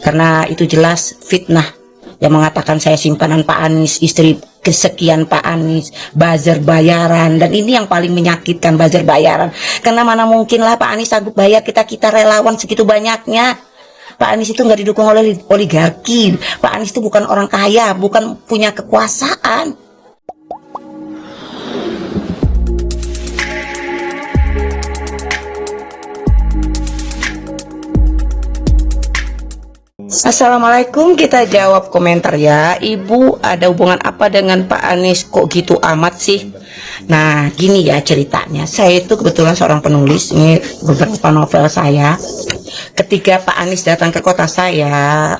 karena itu jelas fitnah yang mengatakan saya simpanan Pak Anies, istri kesekian Pak Anies, buzzer bayaran, dan ini yang paling menyakitkan, buzzer bayaran. Karena mana mungkin lah Pak Anies sanggup bayar kita relawan segitu banyaknya. Pak Anies itu nggak didukung oleh oligarki. Pak Anies itu bukan orang kaya, bukan punya kekuasaan. Assalamualaikum, kita jawab komentar ya. Ibu ada hubungan apa dengan Pak Anies kok gitu amat sih? Nah gini ya ceritanya, saya itu kebetulan seorang penulis, ini beberapa novel saya. Ketika Pak Anies datang ke kota saya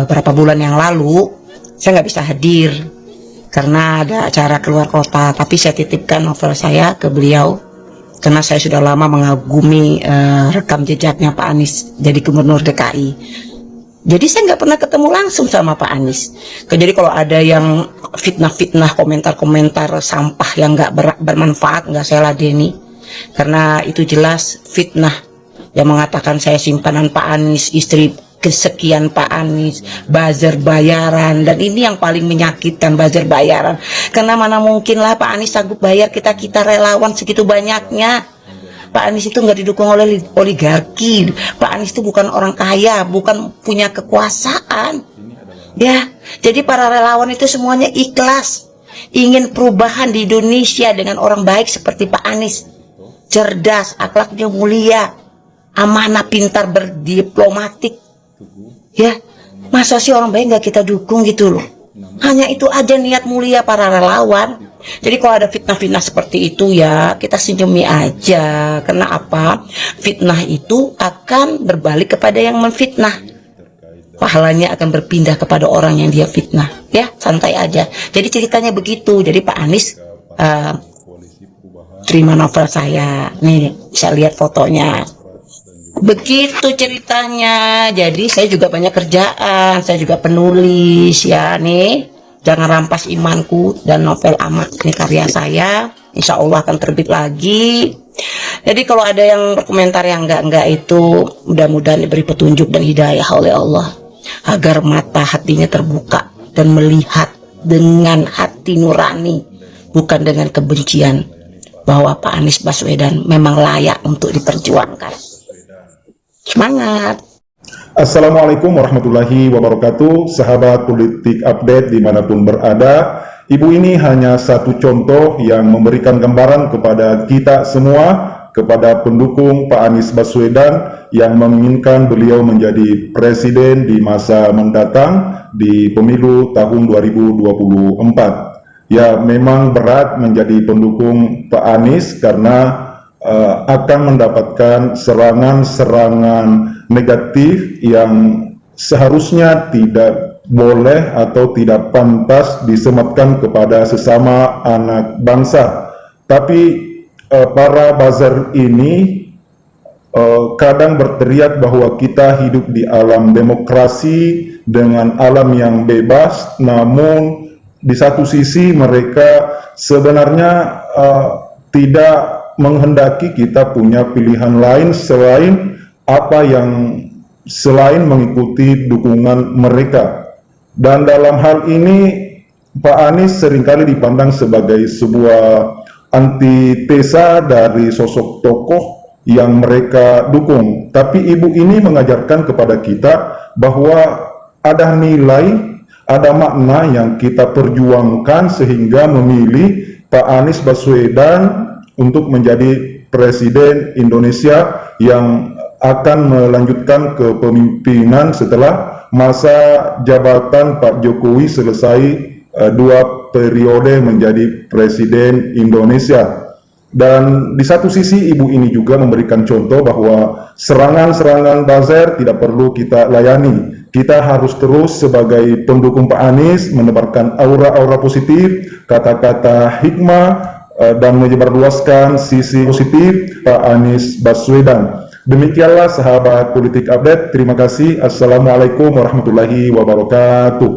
berapa bulan yang lalu, saya nggak bisa hadir karena ada acara keluar kota, tapi saya titipkan novel saya ke beliau karena saya sudah lama mengagumi rekam jejaknya Pak Anies jadi gubernur DKI. Jadi saya nggak pernah ketemu langsung sama Pak Anies. Jadi kalau ada yang fitnah-fitnah, komentar-komentar sampah yang nggak bermanfaat, nggak saya ladeni. Karena itu jelas fitnah yang mengatakan saya simpanan Pak Anies, istri kesekian Pak Anies, buzzer bayaran, dan ini yang paling menyakitkan, buzzer bayaran. Karena mana mungkin lah Pak Anies sanggup bayar kita relawan segitu banyaknya. Pak Anies itu nggak didukung oleh oligarki. Pak Anies itu bukan orang kaya, bukan punya kekuasaan. Ya, jadi para relawan itu semuanya ikhlas, ingin perubahan di Indonesia dengan orang baik seperti Pak Anies, cerdas, akhlaknya mulia, amanah, pintar, berdiplomatik. Ya, masa sih orang baik nggak kita dukung gitu loh? Hanya itu aja niat mulia para relawan. Jadi kalau ada fitnah-fitnah seperti itu ya kita senyumi aja. Karena apa? Fitnah itu akan berbalik kepada yang memfitnah. Pahalanya akan berpindah kepada orang yang dia fitnah. Ya, santai aja. Jadi ceritanya begitu. Jadi Pak Anies terima novel saya. Nih, bisa lihat fotonya. Begitu ceritanya. Jadi saya juga banyak kerjaan, saya juga penulis ya nih. Jangan rampas imanku dan novel amat, ini karya saya, insya Allah akan terbit lagi. Jadi kalau ada yang berkomentar yang enggak itu, mudah-mudahan diberi petunjuk dan hidayah oleh Allah agar mata hatinya terbuka dan melihat dengan hati nurani, bukan dengan kebencian, bahwa Pak Anies Baswedan memang layak untuk diperjuangkan. Semangat. Assalamualaikum warahmatullahi wabarakatuh, sahabat politik update dimanapun berada. Ibu ini hanya satu contoh yang memberikan gambaran kepada kita semua, kepada pendukung Pak Anies Baswedan yang menginginkan beliau menjadi presiden di masa mendatang di pemilu tahun 2024. Ya, memang berat menjadi pendukung Pak Anies karena akan mendapatkan serangan-serangan negatif yang seharusnya tidak boleh atau tidak pantas disematkan kepada sesama anak bangsa. Tapi para buzzer ini kadang berteriak bahwa kita hidup di alam demokrasi dengan alam yang bebas, namun di satu sisi mereka sebenarnya tidak menghendaki kita punya pilihan lain selain mengikuti dukungan mereka. Dan dalam hal ini Pak Anies seringkali dipandang sebagai sebuah antitesa dari sosok tokoh yang mereka dukung. Tapi ibu ini mengajarkan kepada kita bahwa ada nilai, ada makna yang kita perjuangkan sehingga memilih Pak Anies Baswedan untuk menjadi presiden Indonesia yang akan melanjutkan kepemimpinan setelah masa jabatan Pak Jokowi selesai 2 periode menjadi presiden Indonesia. Dan di satu sisi ibu ini juga memberikan contoh bahwa serangan-serangan buzzer tidak perlu kita layani. Kita harus terus sebagai pendukung Pak Anies menebarkan aura-aura positif, kata-kata hikmah, dan menyebarluaskan sisi positif Pak Anies Baswedan. Demikianlah sahabat politik update. Terima kasih. Assalamualaikum warahmatullahi wabarakatuh.